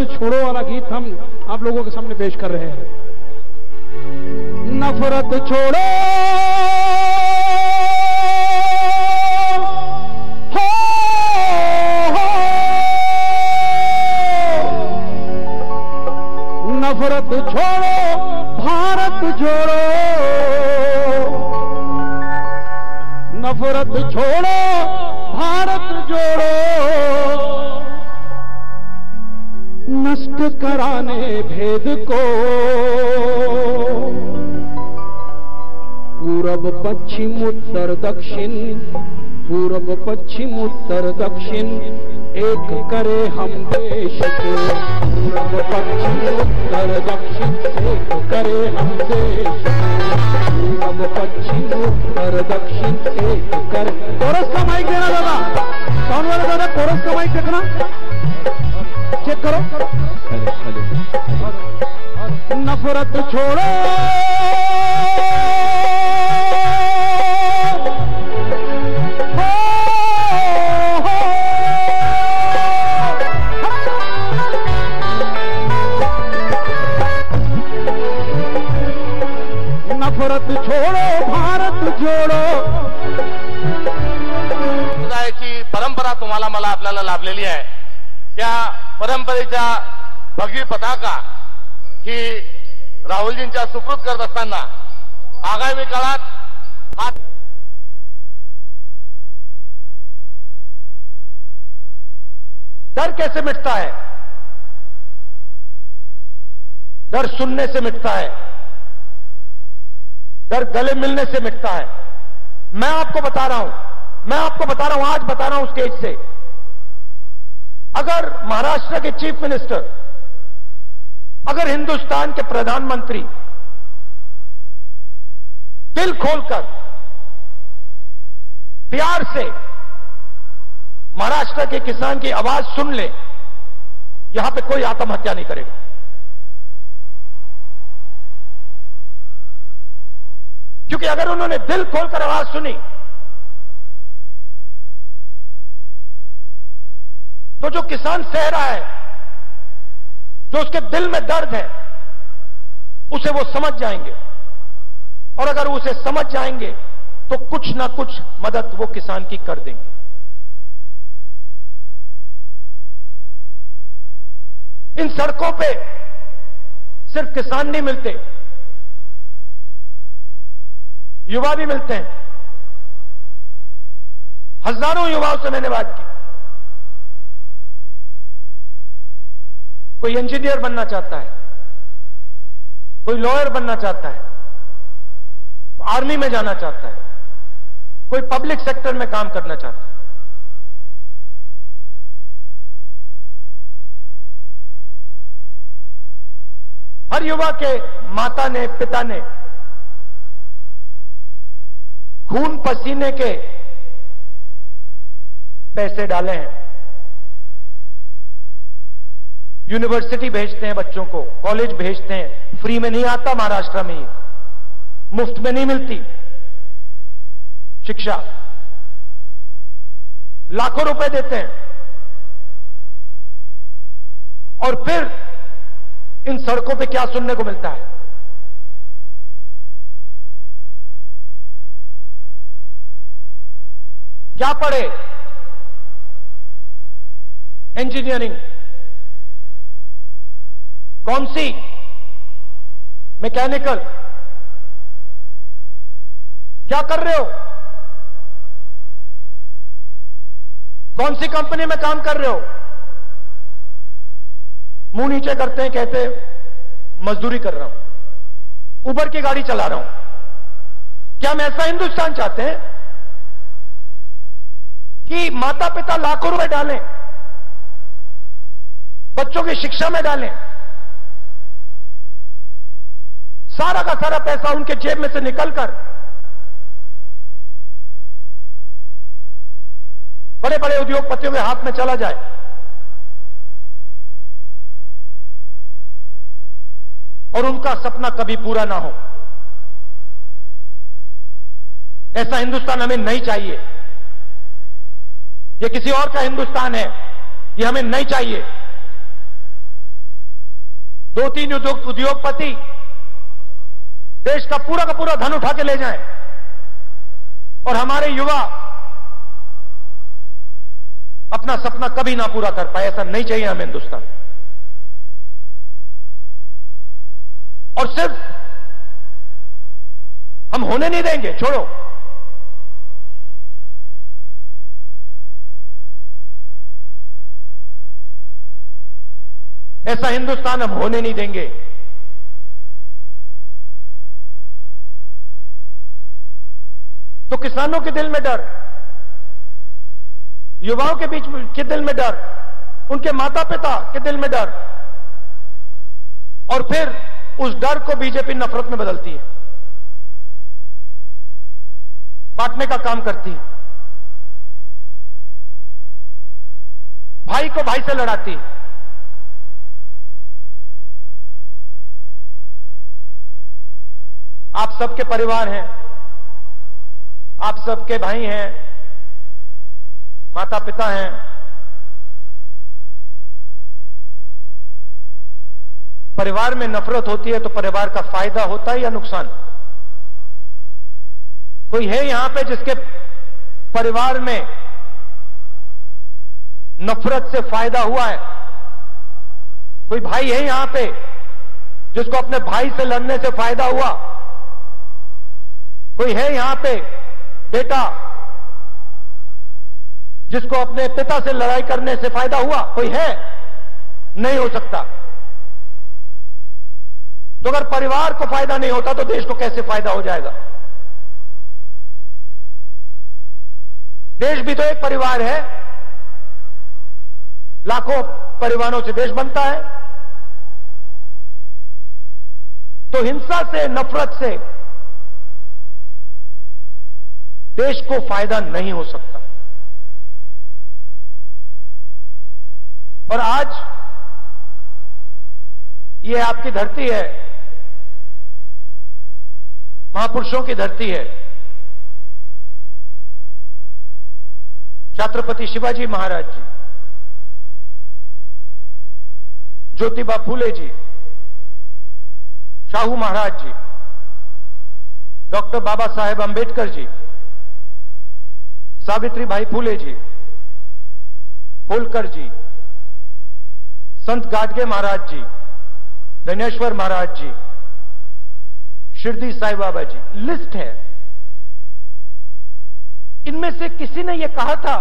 छोड़ो वाला गीत हम आप लोगों के सामने पेश कर रहे हैं। नफरत छोड़ो हो, नफरत छोड़ो भारत जोड़ो, नफरत छोड़ो भारत जोड़ो, नष्ट कराने भेद को पूरब पश्चिम उत्तर दक्षिण, पूरब पश्चिम उत्तर दक्षिण एक करे हम देश को, पूरब पश्चिम उत्तर दक्षिण एक करे हम देश को, पूरब पश्चिम उत्तर दक्षिण एक करे। कोरस का माइक देना दादा, साउंड वाला दादा कोरस का माइक देखना, चेक करो। नफरत छोड़ो नफरत छोड़ो भारत जोड़ो। समुदायाची परंपरा तुम्हाला मला आपल्याला लाभलेली आहे। त्या परंपरेच्या भगवी पताका ही राहुलजींच्या सुपूर्द करत असताना आगामी काळात हा डर कैसे मिटता है? डर सुनने से मिटता है, डर गले मिलने से मिटता है। मैं आपको बता रहा हूं, आज बता रहा हूं स्टेज से, अगर महाराष्ट्र के चीफ मिनिस्टर, अगर हिंदुस्तान के प्रधानमंत्री दिल खोलकर प्यार से महाराष्ट्र के किसान की आवाज सुन ले, यहां पे कोई आत्महत्या नहीं करेगा। क्योंकि अगर उन्होंने दिल खोलकर आवाज सुनी तो जो किसान सह रहा है, जो उसके दिल में दर्द है, उसे वो समझ जाएंगे, और अगर उसे समझ जाएंगे तो कुछ ना कुछ मदद वो किसान की कर देंगे। इन सड़कों पे सिर्फ किसान नहीं मिलते, युवा भी मिलते हैं। हजारों युवाओं से मैंने बात की। कोई इंजीनियर बनना चाहता है, कोई लॉयर बनना चाहता है, आर्मी में जाना चाहता है, कोई पब्लिक सेक्टर में काम करना चाहता है। हर युवा के माता ने, पिता ने खून पसीने के पैसे डाले हैं। यूनिवर्सिटी भेजते हैं बच्चों को, कॉलेज भेजते हैं, फ्री में नहीं आता महाराष्ट्र में, मुफ्त में नहीं मिलती शिक्षा, लाखों रुपए देते हैं। और फिर इन सड़कों पे क्या सुनने को मिलता है? क्या पढ़े? इंजीनियरिंग, कौन सी? मैकेनिकल। क्या कर रहे हो? कौन सी कंपनी में काम कर रहे हो? मुंह नीचे करते हैं, कहते मजदूरी कर रहा हूं, उबर की गाड़ी चला रहा हूं। क्या हम ऐसा हिंदुस्तान चाहते हैं कि माता पिता लाखों रुपए डालें, बच्चों की शिक्षा में डालें, सारा का सारा पैसा उनके जेब में से निकलकर बड़े बड़े उद्योगपतियों के हाथ में चला जाए? और उनका सपना कभी पूरा ना हो। ऐसा हिंदुस्तान हमें नहीं चाहिए। ये किसी और का हिंदुस्तान है, ये हमें नहीं चाहिए। 2-3 उद्योगपति देश का पूरा धन उठा के ले जाएं और हमारे युवा अपना सपना कभी ना पूरा कर पाए। ऐसा नहीं चाहिए हमें हिंदुस्तान। और सिर्फ हम होने नहीं देंगे, छोड़ो, ऐसा हिंदुस्तान हम होने नहीं देंगे। तो किसानों के दिल में डर, युवाओं के बीच के दिल में डर, उनके माता पिता के दिल में डर, और फिर उस डर को बीजेपी नफरत में बदलती है, बांटने का काम करती है, भाई को भाई से लड़ाती है। आप सबके परिवार हैं, आप सबके भाई हैं, माता पिता हैं। परिवार में नफरत होती है तो परिवार का फायदा होता है या नुकसान? कोई है यहां पे जिसके परिवार में नफरत से फायदा हुआ है? कोई भाई है यहां पे जिसको अपने भाई से लड़ने से फायदा हुआ? कोई है यहां पे बेटा जिसको अपने पिता से लड़ाई करने से फायदा हुआ? कोई है? नहीं हो सकता। तो अगर परिवार को फायदा नहीं होता तो देश को कैसे फायदा हो जाएगा? देश भी तो एक परिवार है, लाखों परिवारों से देश बनता है। तो हिंसा से, नफरत से देश को फायदा नहीं हो सकता। और आज ये आपकी धरती है, महापुरुषों की धरती है। छत्रपति शिवाजी महाराज जी, ज्योतिबा फूले जी, शाहू महाराज जी, डॉक्टर बाबा साहेब अंबेडकर जी, सावित्री भाई फूले जी, होलकर जी, संत गाडगे महाराज जी, धनेश्वर महाराज जी, शिरडी साईं बाबा जी, लिस्ट है। इनमें से किसी ने यह कहा था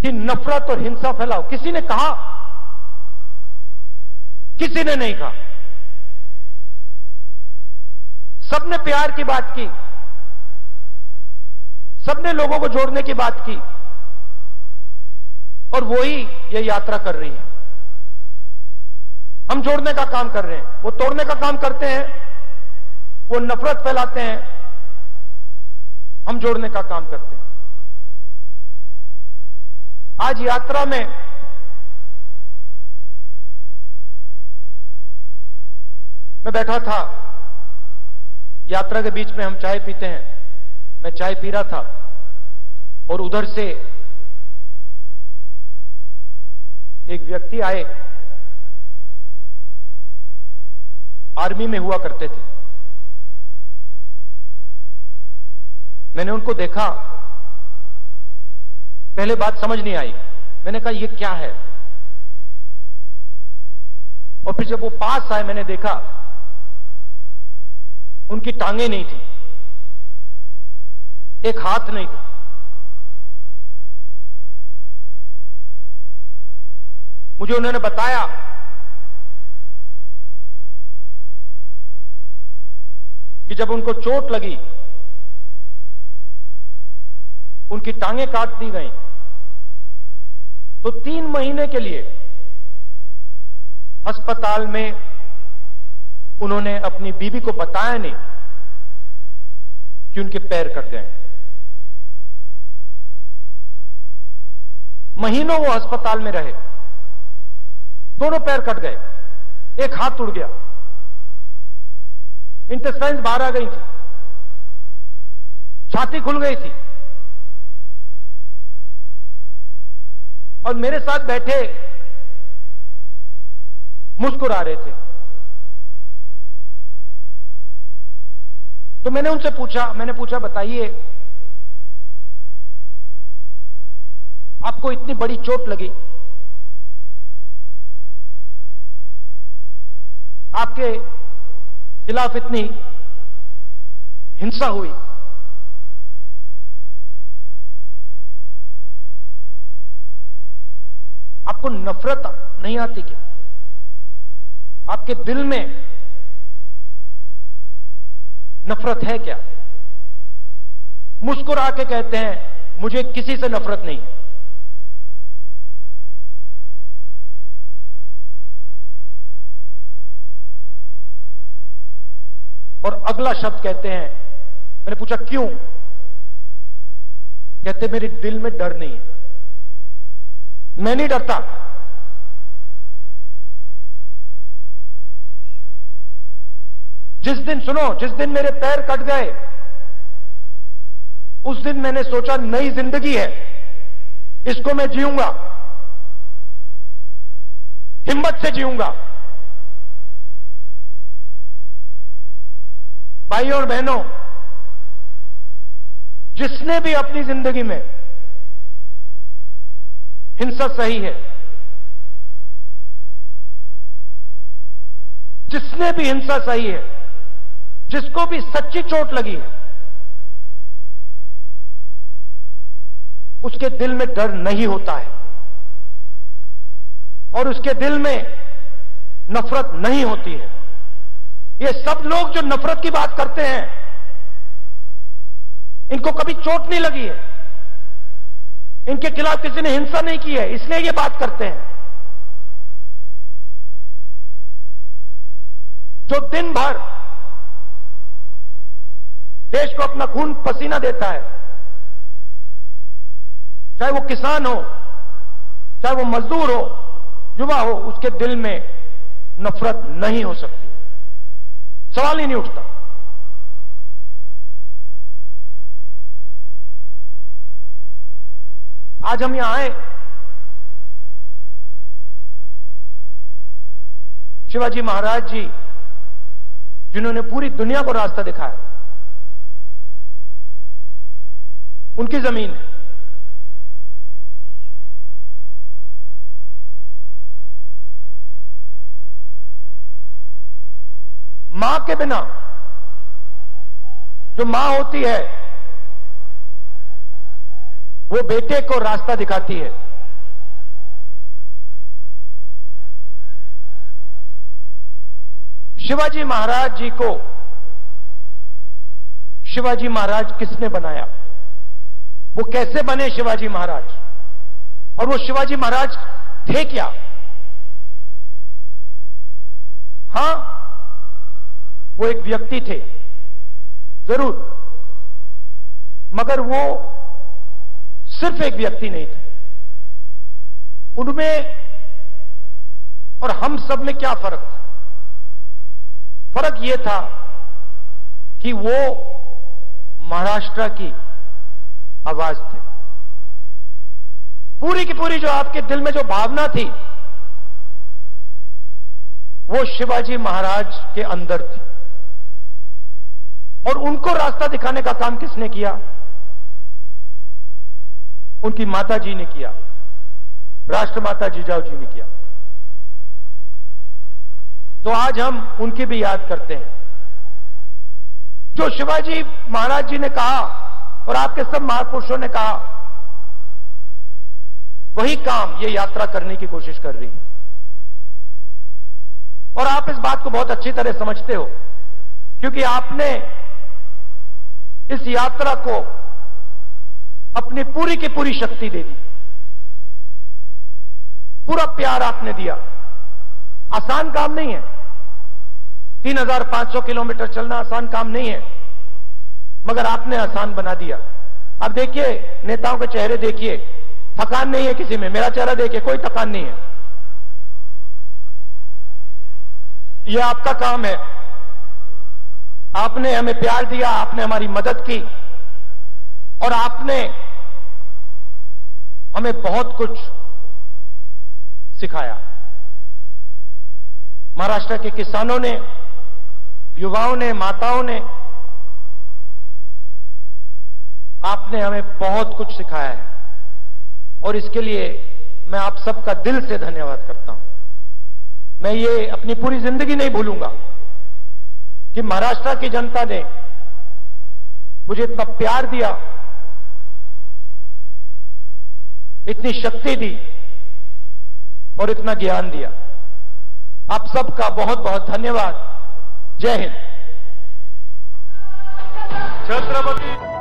कि नफरत और हिंसा फैलाओ? किसी ने कहा? किसी ने नहीं कहा। सबने प्यार की बात की, सबने लोगों को जोड़ने की बात की, और वही ये यात्रा कर रही है। हम जोड़ने का काम कर रहे हैं, वो तोड़ने का काम करते हैं, वो नफरत फैलाते हैं, हम जोड़ने का काम करते हैं। आज यात्रा में मैं बैठा था, यात्रा के बीच में हम चाय पीते हैं, मैं चाय पी रहा था और उधर से एक व्यक्ति आए, आर्मी में हुआ करते थे। मैंने उनको देखा, पहले बात समझ नहीं आई, मैंने कहा ये क्या है? और फिर जब वो पास आए मैंने देखा उनकी टांगे नहीं थी, एक हाथ नहीं था। मुझे उन्होंने बताया कि जब उनको चोट लगी, उनकी टांगें काट दी गई, तो 3 महीने के लिए अस्पताल में उन्होंने अपनी बीवी को बताया नहीं कि उनके पैर कट गए। महीनों वो अस्पताल में रहे, दोनों पैर कट गए, एक हाथ टूट गया, इंटेस्टाइन्स बाहर आ गई थी, छाती खुल गई थी। और मेरे साथ बैठे मुस्कुरा रहे थे। तो मैंने पूछा बताइए, आपको इतनी बड़ी चोट लगी, आपके खिलाफ इतनी हिंसा हुई, आपको नफरत नहीं आती क्या? आपके दिल में नफरत है क्या? मुस्कुरा के कहते हैं मुझे किसी से नफरत नहीं है। और अगला शब्द कहते हैं, मैंने पूछा क्यों? कहते मेरे दिल में डर नहीं है, मैं नहीं डरता। जिस दिन मेरे पैर कट गए, उस दिन मैंने सोचा नई जिंदगी है, इसको मैं जीऊंगा, हिम्मत से जीऊंगा। भाइयों और बहनों, जिसने भी अपनी जिंदगी में हिंसा सही है, जिसने भी हिंसा सही है, जिसको भी सच्ची चोट लगी है, उसके दिल में डर नहीं होता है और उसके दिल में नफरत नहीं होती है। ये सब लोग जो नफरत की बात करते हैं, इनको कभी चोट नहीं लगी है, इनके खिलाफ किसी ने हिंसा नहीं की है, इसलिए ये बात करते हैं। जो दिन भर देश को अपना खून पसीना देता है, चाहे वो किसान हो, चाहे वो मजदूर हो, युवा हो, उसके दिल में नफरत नहीं हो सकती, सवाल ही नहीं उठता। आज हम यहां आए, शिवाजी महाराज जी जिन्होंने पूरी दुनिया को रास्ता दिखाया, उनकी जमीन है। मां के बिना, जो मां होती है वो बेटे को रास्ता दिखाती है। शिवाजी महाराज जी को शिवाजी महाराज किसने बनाया? वो कैसे बने शिवाजी महाराज? और वो शिवाजी महाराज थे क्या? हां, वो एक व्यक्ति थे जरूर, मगर वो सिर्फ एक व्यक्ति नहीं थे। उनमें और हम सब में क्या फर्क था? फर्क यह था कि वो महाराष्ट्र की आवाज थे। पूरी की पूरी जो आपके दिल में जो भावना थी, वो शिवाजी महाराज के अंदर थी। और उनको रास्ता दिखाने का काम किसने किया? उनकी माता जी ने किया, राष्ट्रमाता जिजाऊ जी ने किया। तो आज हम उनकी भी याद करते हैं। जो शिवाजी महाराज जी ने कहा और आपके सब महापुरुषों ने कहा, वही काम ये यात्रा करने की कोशिश कर रही है। और आप इस बात को बहुत अच्छी तरह समझते हो, क्योंकि आपने इस यात्रा को अपनी पूरी की पूरी शक्ति दे दी, पूरा प्यार आपने दिया। आसान काम नहीं है, 3500 किलोमीटर चलना आसान काम नहीं है, मगर आपने आसान बना दिया। अब देखिए, नेताओं के चेहरे देखिए, थकान नहीं है किसी में। मेरा चेहरा देखिए, कोई थकान नहीं है। यह आपका काम है। आपने हमें प्यार दिया, आपने हमारी मदद की और आपने हमें बहुत कुछ सिखाया। महाराष्ट्र के किसानों ने, युवाओं ने, माताओं ने, आपने हमें बहुत कुछ सिखाया है और इसके लिए मैं आप सबका दिल से धन्यवाद करता हूं। मैं ये अपनी पूरी जिंदगी नहीं भूलूंगा कि महाराष्ट्र की जनता ने मुझे इतना प्यार दिया, इतनी शक्ति दी और इतना ज्ञान दिया। आप सबका बहुत बहुत धन्यवाद। जय हिंद। छत्रपति